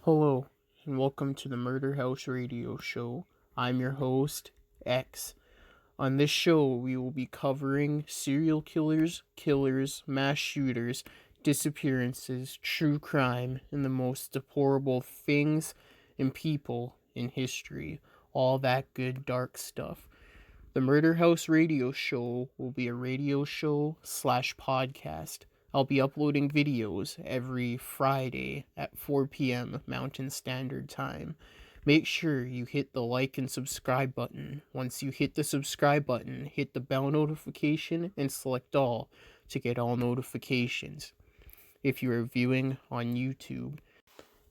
Hello, and welcome to the Murder House Radio Show. I'm your host, X. On this show, we will be covering serial killers, mass shooters, disappearances, true crime, and the most deplorable things and people in history. All that good dark stuff. The Murder House Radio Show will be a radio show / podcast. I'll be uploading videos every Friday at 4 p.m. Mountain Standard Time. Make sure you hit the like and subscribe button. Once you hit the subscribe button, hit the bell notification and select all to get all notifications if you are viewing on YouTube.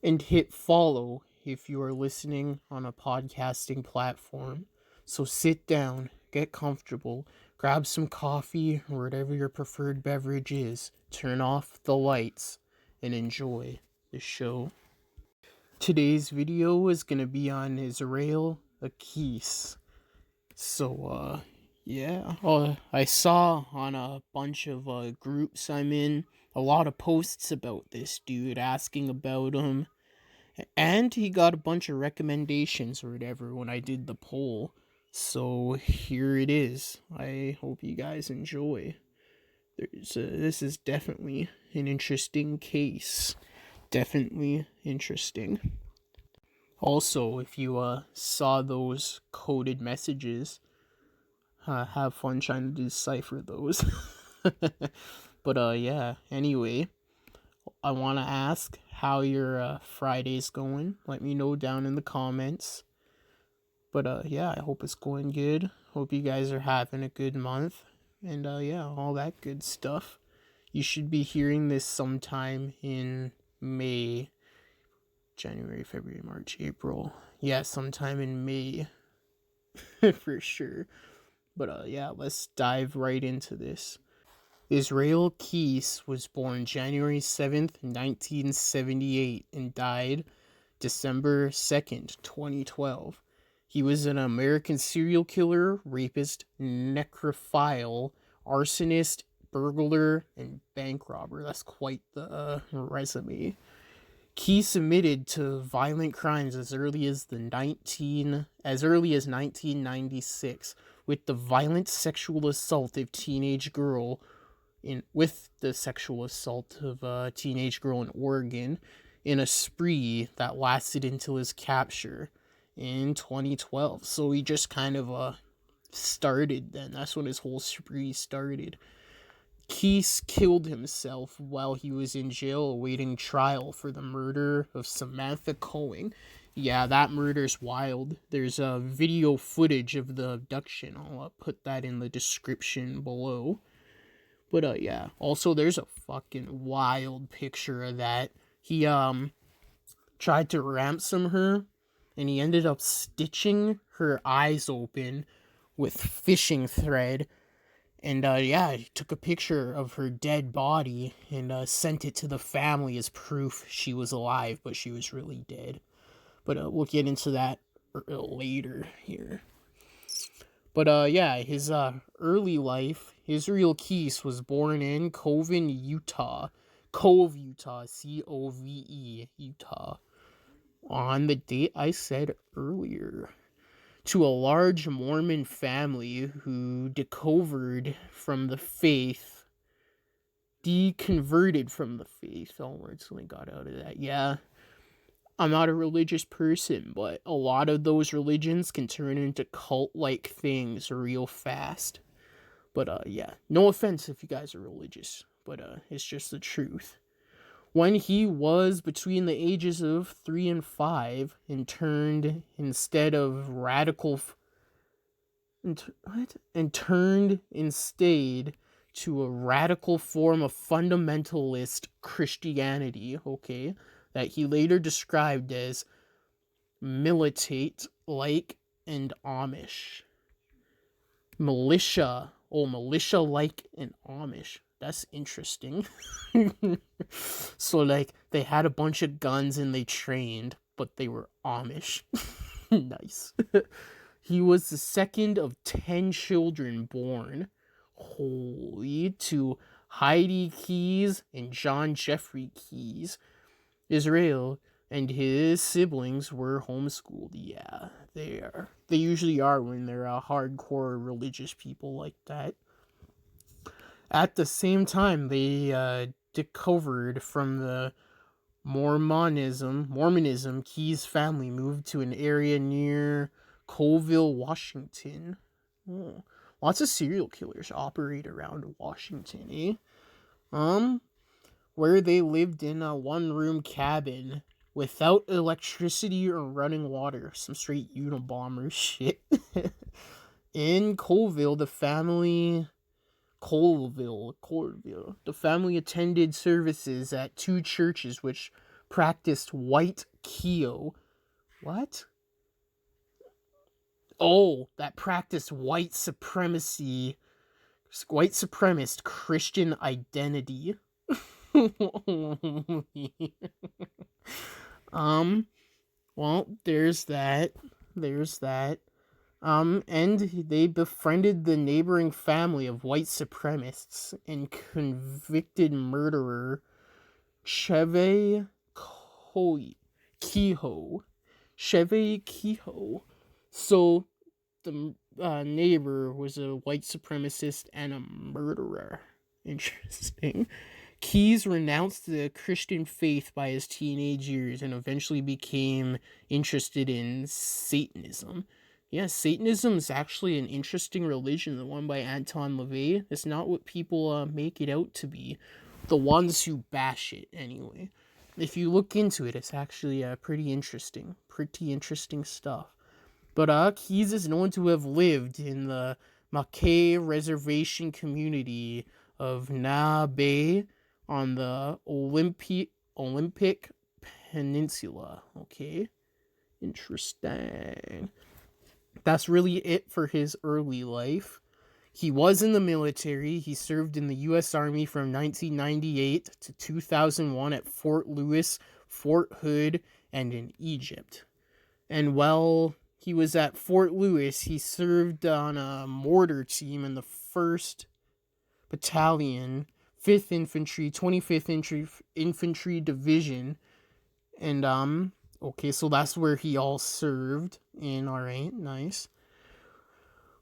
And hit follow if you are listening on a podcasting platform. So sit down, get comfortable, grab some coffee or whatever your preferred beverage is, turn off the lights, and enjoy the show. Today's video is going to be on Israel Akis. So, yeah. I saw on a bunch of groups I'm in a lot of posts about this dude, asking about him. And he got a bunch of recommendations or whatever when I did the poll. So here it is. I hope you guys enjoy. This is definitely an interesting case. Definitely interesting. Also, if you saw those coded messages, have fun trying to decipher those. But yeah, anyway, I want to ask how your Friday's going. Let me know down in the comments. But yeah, I hope it's going good. Hope you guys are having a good month. And yeah, all that good stuff. You should be hearing this sometime in May. January, February, March, April. Yeah, sometime in May. For sure. But yeah, let's dive right into this. Israel Keys was born January 7th, 1978 and died December 2nd, 2012. He was an American serial killer, rapist, necrophile, arsonist, burglar, and bank robber. That's quite the resume. Keys admitted to violent crimes as early as 1996, with the violent sexual assault of teenage girl in a teenage girl in Oregon, in a spree that lasted until his capture in 2012. So he just kind of started then. That's when his whole spree started. Keys killed himself while he was in jail awaiting trial for the murder of Samantha Koning. Yeah, that murder's wild. There's video footage of the abduction. I'll put that in the description below. But yeah, also there's a fucking wild picture of that. He tried to ransom her, and he ended up stitching her eyes open with fishing thread. And yeah, he took a picture of her dead body and sent it to the family as proof she was alive, but she was really dead. But we'll get into that later here. But yeah, his early life, Israel Keys was born in Cove, Utah, C-O-V-E, Utah, on the date I said earlier, to a large Mormon family who deconverted from the faith. Oh, words only got out of that. Yeah, I'm not a religious person, but a lot of those religions can turn into cult-like things real fast. But yeah, no offense if you guys are religious, but it's just the truth. When he was between the ages of 3 and 5 and turned instead to a radical form of fundamentalist Christianity, okay, that he later described as militate-like and Amish. Militia-like and Amish. That's interesting. So, like, they had a bunch of guns and they trained, but they were Amish. Nice. He was the second of 10 children born, holy, to Heidi Keyes and John Jeffrey Keyes. Israel and his siblings were homeschooled. Yeah, they are. They usually are when they're hardcore religious people like that. At the same time, they discovered from the Mormonism, Key's family moved to an area near Colville, Washington. Oh, lots of serial killers operate around Washington, eh? Where they lived in a one-room cabin without electricity or running water. Some straight Unabomber shit. In Colville. The family attended services at two churches which practiced white Keo. What? Oh, that practiced white supremacist Christian identity. Well, there's that. And they befriended the neighboring family of white supremacists and convicted murderer Cheve Kehoe. Cheve Kehoe. So the neighbor was a white supremacist and a murderer. Interesting. Keyes renounced the Christian faith by his teenage years and eventually became interested in Satanism. Yeah, Satanism is actually an interesting religion, the one by Anton LaVey. It's not what people make it out to be. The ones who bash it, anyway. If you look into it, it's actually pretty interesting. Pretty interesting stuff. But Keyes is known to have lived in the Mackay Reservation community of Na Bay on the Olympic Peninsula. Okay, interesting. That's really it for his early life. He was in the military. He served in the U.S. Army from 1998 to 2001 at Fort Lewis, Fort Hood, and in Egypt. And while he was at Fort Lewis, he served on a mortar team in the 1st Battalion, 5th Infantry, 25th Infantry Division. And, okay, so that's where he all served in. Alright, nice.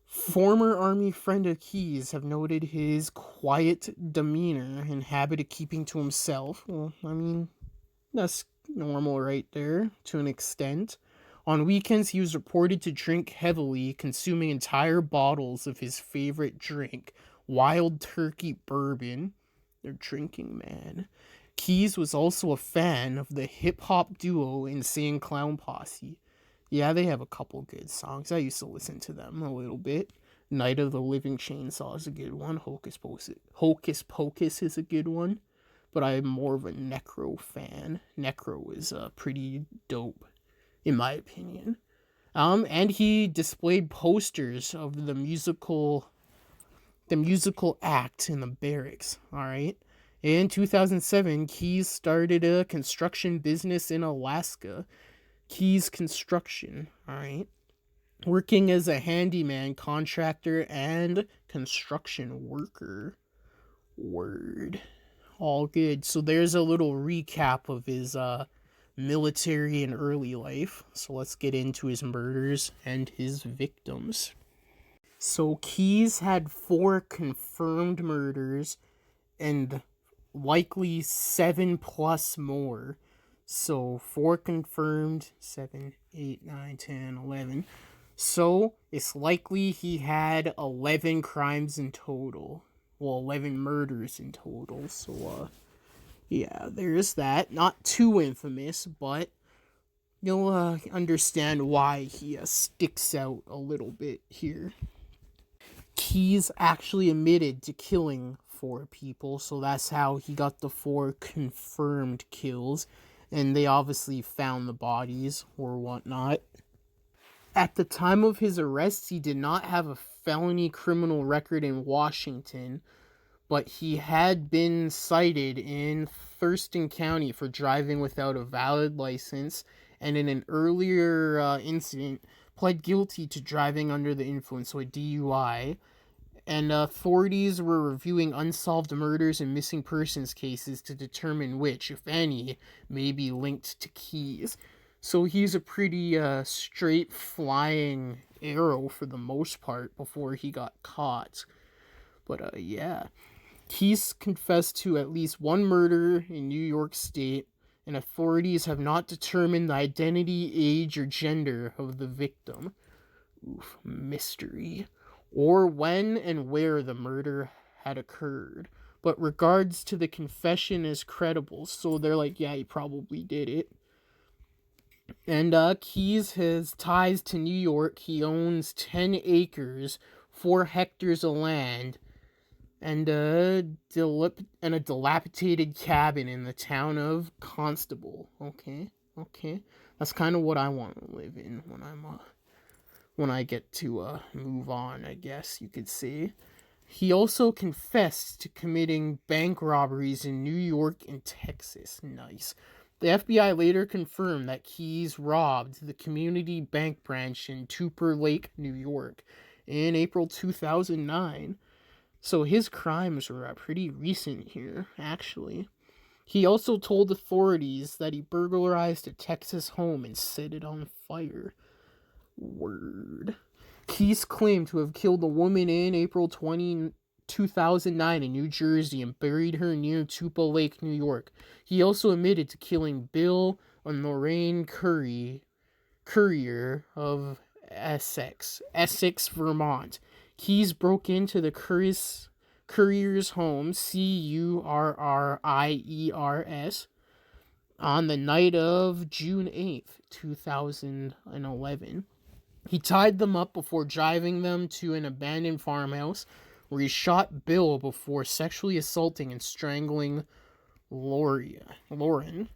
Former Army friend of Keyes have noted his quiet demeanor and habit of keeping to himself. Well, I mean, that's normal right there, to an extent. On weekends, he was reported to drink heavily, consuming entire bottles of his favorite drink, Wild Turkey Bourbon. They're drinking, man. Keyes was also a fan of the hip-hop duo Insane Clown Posse. Yeah, they have a couple good songs. I used to listen to them a little bit. Night of the Living Chainsaw is a good one. Hocus Pocus is a good one. But I'm more of a Necro fan. Necro is pretty dope, in my opinion. And he displayed posters of the musical act in the barracks. All right. In 2007, Keyes started a construction business in Alaska. Keyes Construction. All right. Working as a handyman, contractor, and construction worker. Word. All good. So there's a little recap of his military and early life. So let's get into his murders and his victims. So Keyes had 4 confirmed murders and likely 7 plus more. So 4 confirmed, 7, 8, 9, 10, 11. So it's likely he had 11 crimes in total. Well, 11 murders in total. So, yeah, there's that. Not too infamous, but you'll understand why he sticks out a little bit here. Keyes actually admitted to killing 4 people, so that's how he got the 4 confirmed kills, and they obviously found the bodies or whatnot. At the time of his arrest, he did not have a felony criminal record in Washington, but he had been cited in Thurston County for driving without a valid license, and in an earlier incident, pled guilty to driving under the influence, so a DUI. And authorities were reviewing unsolved murders and missing persons cases to determine which, if any, may be linked to Keyes. So he's a pretty straight flying arrow for the most part before he got caught. But yeah. Keyes confessed to at least one murder in New York State, and authorities have not determined the identity, age, or gender of the victim. Oof, mystery. Or when and where the murder had occurred. But regards to the confession as credible, so they're like, yeah, he probably did it. And Keyes has ties to New York. He owns 10 acres, 4 hectares of land, and a dilapidated cabin in the town of Constable. Okay. That's kind of what I want to live in when I get to move on, I guess you could say. He also confessed to committing bank robberies in New York and Texas. Nice. The FBI later confirmed that Keyes robbed the Community Bank branch in Tupper Lake, New York, in April 2009. So his crimes were pretty recent here, actually. He also told authorities that he burglarized a Texas home and set it on fire. Word. Keyes claimed to have killed a woman in April 2009 in New Jersey and buried her near Tupper Lake, New York. He also admitted to killing Bill and Lorraine Courier of Essex, Vermont. Keyes broke into the courier's home, Curriers, on the night of June 8th, 2011. He tied them up before driving them to an abandoned farmhouse where he shot Bill before sexually assaulting and strangling Lauren, Lorraine.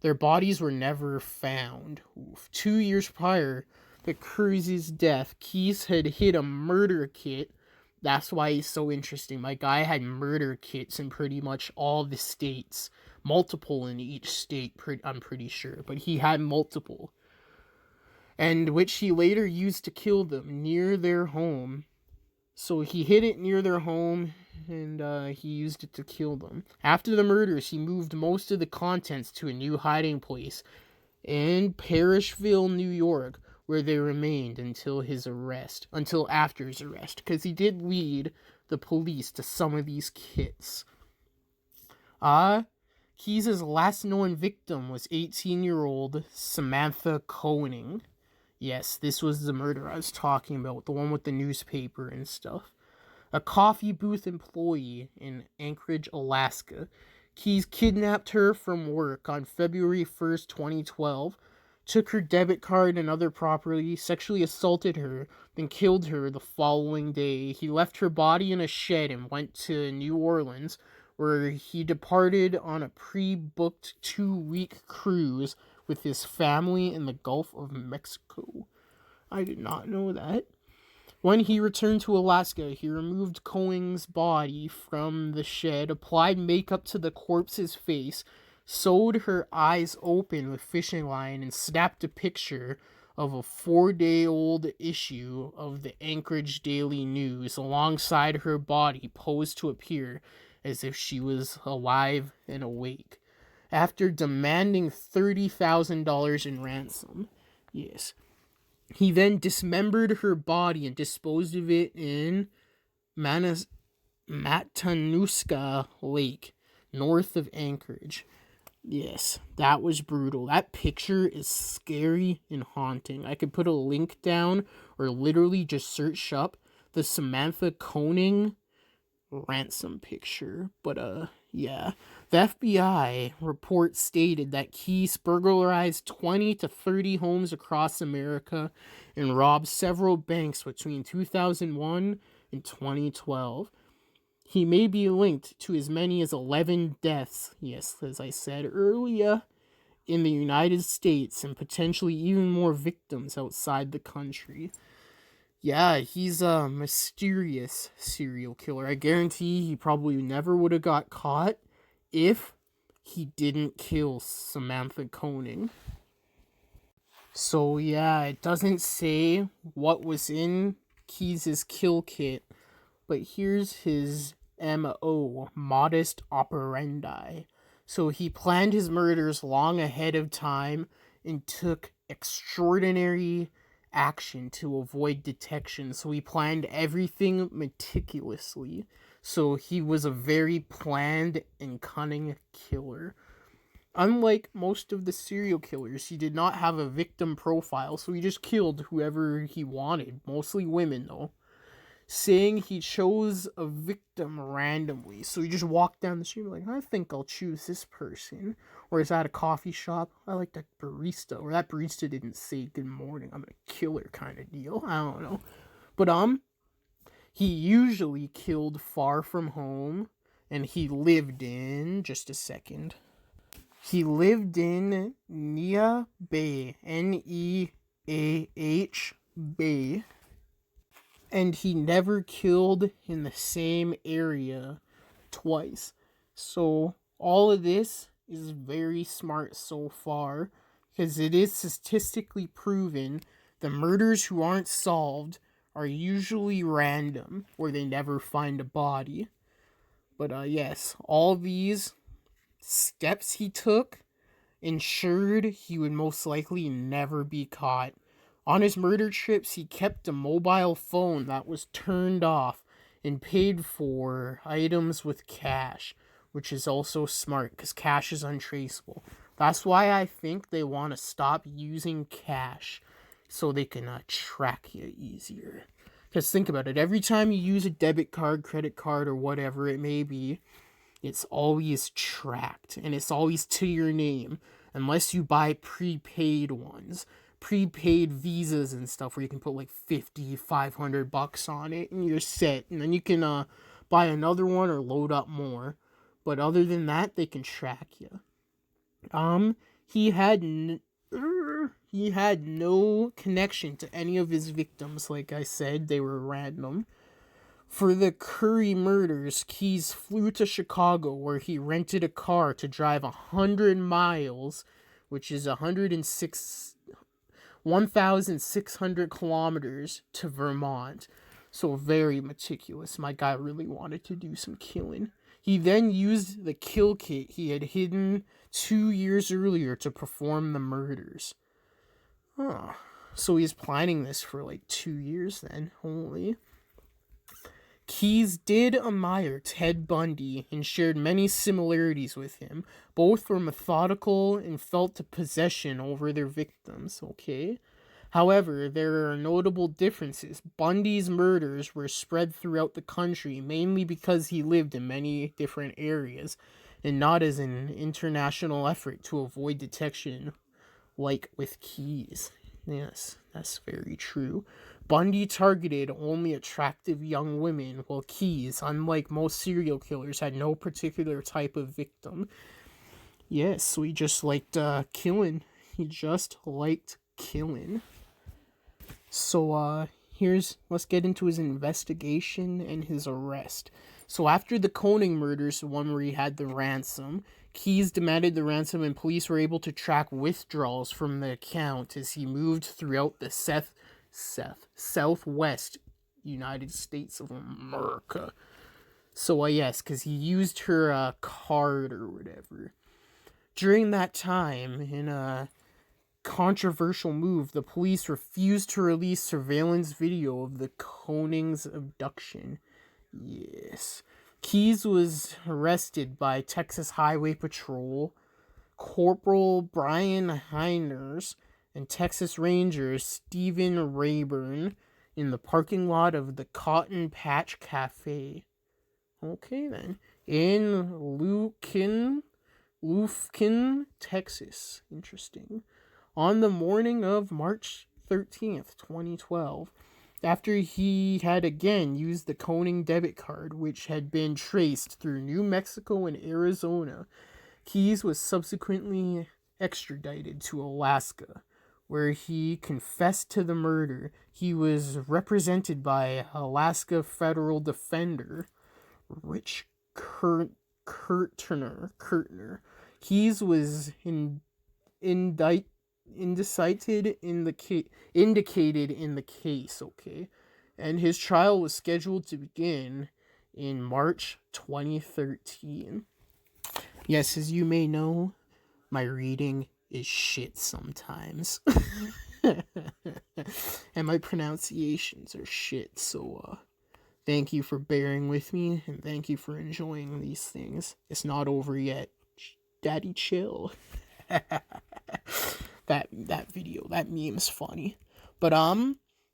Their bodies were never found. 2 years prior to Curry's death, Keyes had hid a murder kit. That's why he's so interesting. My guy had murder kits in pretty much all the states. Multiple in each state, I'm pretty sure. But he had multiple. And which he later used to kill them near their home. So he hid it near their home, and he used it to kill them. After the murders, he moved most of the contents to a new hiding place in Parishville, New York, where they remained until after his arrest, because he did lead the police to some of these kits. Keyes' last known victim was 18-year-old Samantha Koning. Yes, this was the murder I was talking about, the one with the newspaper and stuff. A coffee booth employee in Anchorage, Alaska. Keyes kidnapped her from work on February 1st, 2012, took her debit card and other property, sexually assaulted her, then killed her the following day. He left her body in a shed and went to New Orleans, where he departed on a pre-booked 2-week cruise with his family in the Gulf of Mexico. I did not know that. When he returned to Alaska, he removed Koning's body from the shed, applied makeup to the corpse's face, sewed her eyes open with fishing line, and snapped a picture of a 4-day-old issue of the Anchorage Daily News alongside her body, posed to appear as if she was alive and awake, after demanding $30,000 in ransom. Yes. He then dismembered her body and disposed of it in Matanuska Lake, north of Anchorage. Yes, that was brutal. That picture is scary and haunting. I could put a link down or literally just search up the Samantha Koning ransom picture. But yeah. The FBI report stated that Keyes burglarized 20 to 30 homes across America and robbed several banks between 2001 and 2012. He may be linked to as many as 11 deaths, yes, as I said earlier, in the United States, and potentially even more victims outside the country. Yeah, he's a mysterious serial killer. I guarantee he probably never would have got caught if he didn't kill Samantha Koning. So yeah, it doesn't say what was in Keyes' kill kit, but here's his MO, modest operandi. So he planned his murders long ahead of time and took extraordinary action to avoid detection. So he planned everything meticulously. So he was a very planned and cunning killer. Unlike most of the serial killers, he did not have a victim profile, so he just killed whoever he wanted, mostly women though. Saying he chose a victim randomly, so he just walked down the street like, I think I'll choose this person. Or is at a coffee shop, I like that barista, or that barista didn't say good morning, I'm gonna kill her kind of deal. I don't know. But he usually killed far from home, and he lived in just a second. He lived in Neah Bay, Neah Bay, and he never killed in the same area twice. So all of this is very smart so far, because it is statistically proven the murders who aren't solved are usually random, or they never find a body. But yes, all these steps he took ensured he would most likely never be caught. On his murder trips, he kept a mobile phone that was turned off and paid for items with cash, which is also smart because cash is untraceable. That's why I think they want to stop using cash so they can track you easier. Because think about it, every time you use a debit card, credit card, or whatever it may be, it's always tracked and it's always to your name unless you buy prepaid ones, prepaid visas and stuff where you can put like 50, $500 on it and you're set, and then you can buy another one or load up more. But other than that, they can track you. He had he had no connection to any of his victims. Like I said, they were random. For the Curry murders, Keyes flew to Chicago where he rented a car to drive 100 miles, which is 1,600 kilometers, to Vermont. So very meticulous. My guy really wanted to do some killing. He then used the kill kit he had hidden 2 years earlier to perform the murders. Huh. So he's planning this for like 2 years then. Holy. Keyes did admire Ted Bundy and shared many similarities with him. Both were methodical and felt a possession over their victims, okay? However, there are notable differences. Bundy's murders were spread throughout the country, mainly because he lived in many different areas, and not as an international effort to avoid detection like with Keyes. Yes, that's very true. Bundy targeted only attractive young women, while Keyes, unlike most serial killers, had no particular type of victim. Yes, so he just liked killing. He just liked killing. So let's get into his investigation and his arrest. So after the Koning murders, the one where he had the ransom, Keyes demanded the ransom and police were able to track withdrawals from the account as he moved throughout the Southwest United States of America. So yes, because he used her card or whatever. During that time, in a controversial move, the police refused to release surveillance video of the Koning's abduction. Yes. Keyes was arrested by Texas Highway Patrol, Corporal Brian Heiners, and Texas Ranger Stephen Rayburn in the parking lot of the Cotton Patch Cafe. Okay then. In Lufkin, Texas. Interesting. On the morning of March 13th, 2012, after he had again used the Koning debit card, which had been traced through New Mexico and Arizona, Keyes was subsequently extradited to Alaska, where he confessed to the murder. He was represented by Alaska federal defender Rich Kurtner. Keyes was indicted indicated in the case, okay? And his trial was scheduled to begin in March 2013. Yes, as you may know, my reading is shit sometimes. And my pronunciations are shit, so thank you for bearing with me, and thank you for enjoying these things. It's not over yet. Daddy chill. that video, that meme's funny. But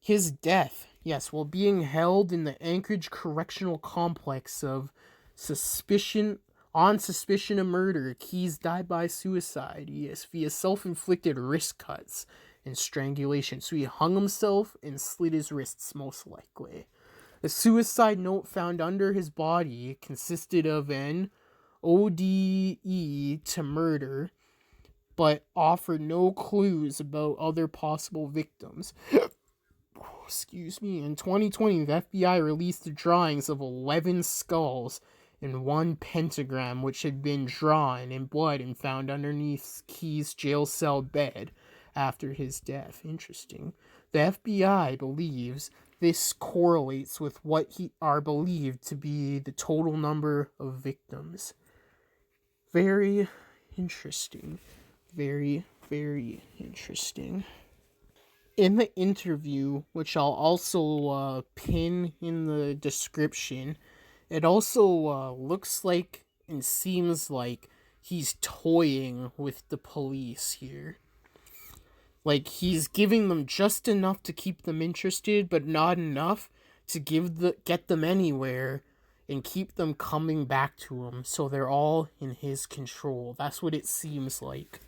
his death, yes, while being held in the Anchorage Correctional Complex on suspicion of murder, Keyes died by suicide, yes, via self-inflicted wrist cuts and strangulation. So he hung himself and slit his wrists, most likely. The suicide note found under his body consisted of an ODE to murder, but offered no clues about other possible victims. Excuse me. In 2020, the FBI released the drawings of 11 skulls and one pentagram, which had been drawn in blood and found underneath Key's jail cell bed after his death. Interesting. The FBI believes this correlates with what are believed to be the total number of victims. Very interesting. Very, very interesting. In the interview, which I'll also pin in the description, it also looks like and seems like he's toying with the police here. Like, he's giving them just enough to keep them interested, but not enough to get them anywhere and keep them coming back to him, so they're all in his control. That's what it seems like.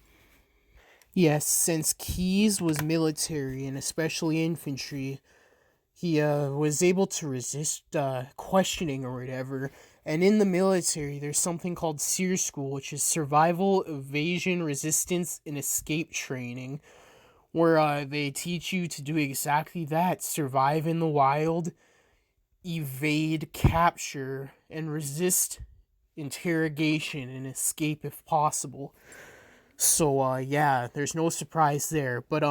Yes, since Keyes was military and especially infantry, he was able to resist questioning or whatever. And in the military, there's something called SEER School, which is Survival, Evasion, Resistance, and Escape Training, where they teach you to do exactly that: survive in the wild, evade capture, and resist interrogation and escape if possible. So yeah, there's no surprise there. But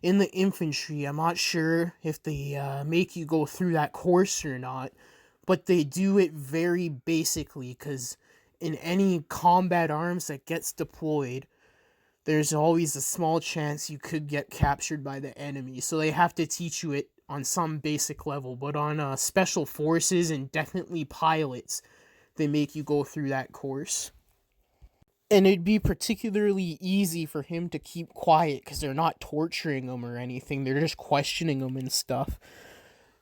in the infantry, I'm not sure if they make you go through that course or not, but they do it very basically, because in any combat arms that gets deployed, there's always a small chance you could get captured by the enemy. So they have to teach you it on some basic level. But on special forces and definitely pilots, they make you go through that course. And it'd be particularly easy for him to keep quiet because they're not torturing him or anything. They're just questioning him and stuff.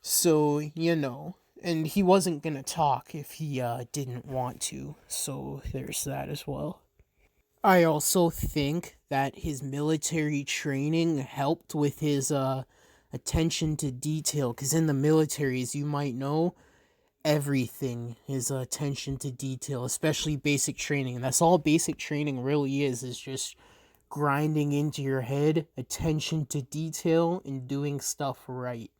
So, and he wasn't going to talk if he didn't want to. So there's that as well. I also think that his military training helped with his attention to detail. Because in the military, as you might know, everything is attention to detail, especially basic training. And that's all basic training really is just grinding into your head attention to detail and doing stuff right.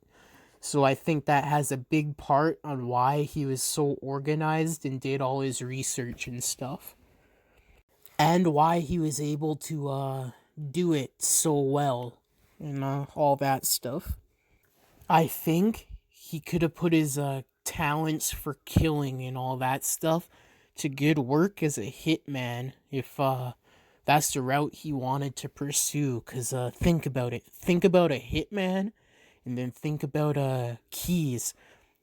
So I think that has a big part on why he was so organized and did all his research and stuff, and why he was able to do it so well and all that stuff. I think he could have put his talents for killing and all that stuff to good work as a hitman if that's the route he wanted to pursue. Because think about it. Think about a hitman and then think about Keyes.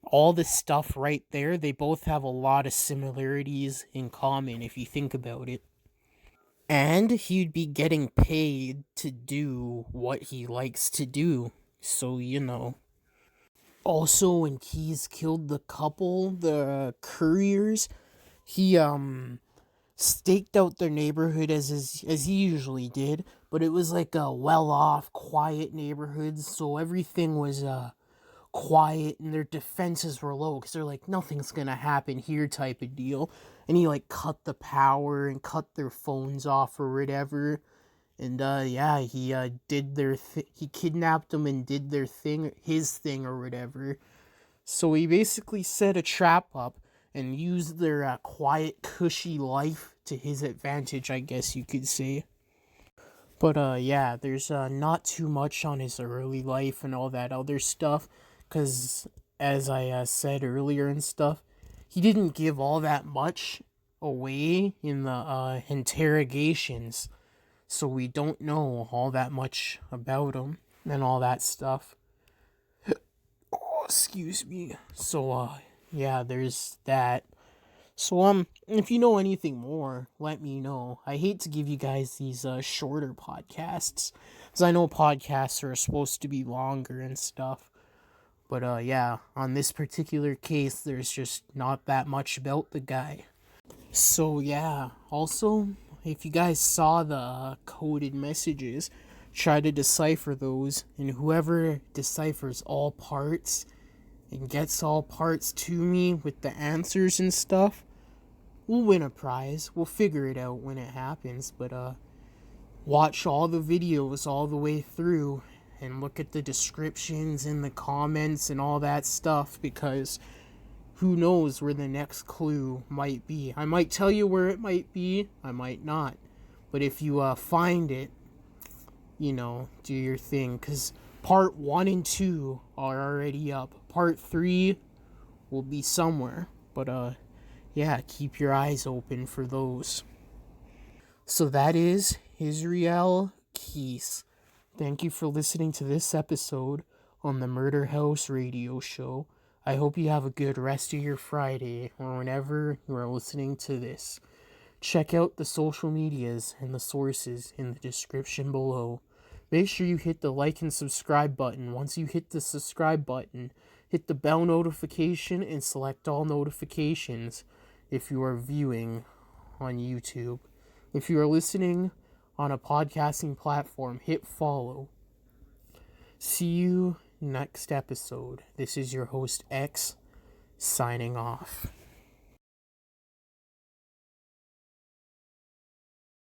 All the stuff right there, they both have a lot of similarities in common if you think about it. And he'd be getting paid to do what he likes to do. So, Also, when Keyes killed the couple, the couriers, he staked out their neighborhood as he usually did, but it was like a well-off, quiet neighborhood, so everything was quiet and their defenses were low because they're like, nothing's gonna happen here type of deal. And he like cut the power and cut their phones off or whatever. And yeah, he did he kidnapped them and did his thing or whatever. So he basically set a trap up and used their quiet, cushy life to his advantage, I guess you could say. But yeah, there's not too much on his early life and all that other stuff, because as I said earlier and stuff, he didn't give all that much away in the interrogations, so we don't know all that much about him and all that stuff. Oh, excuse me. So yeah, there's that. So if you know anything more, let me know. I hate to give you guys these shorter podcasts, because I know podcasts are supposed to be longer and stuff. But yeah, on this particular case, there's just not that much about the guy. So yeah, also, if you guys saw the coded messages, try to decipher those, and whoever deciphers all parts and gets all parts to me with the answers and stuff, we'll win a prize. We'll figure it out when it happens, but watch all the videos all the way through and look at the descriptions and the comments and all that stuff, because who knows where the next clue might be. I might tell you where it might be, I might not. But if you find it, do your thing, because part 1 and 2 are already up. Part 3 will be somewhere. But yeah, keep your eyes open for those. So that is Israel Keys. Thank you for listening to this episode on the Murder House Radio Show. I hope you have a good rest of your Friday, or whenever you are listening to this. Check out the social medias and the sources in the description below. Make sure you hit the like and subscribe button. Once you hit the subscribe button, hit the bell notification and select all notifications if you are viewing on YouTube. If you are listening on a podcasting platform, hit follow. See you next episode. This is your host X, signing off.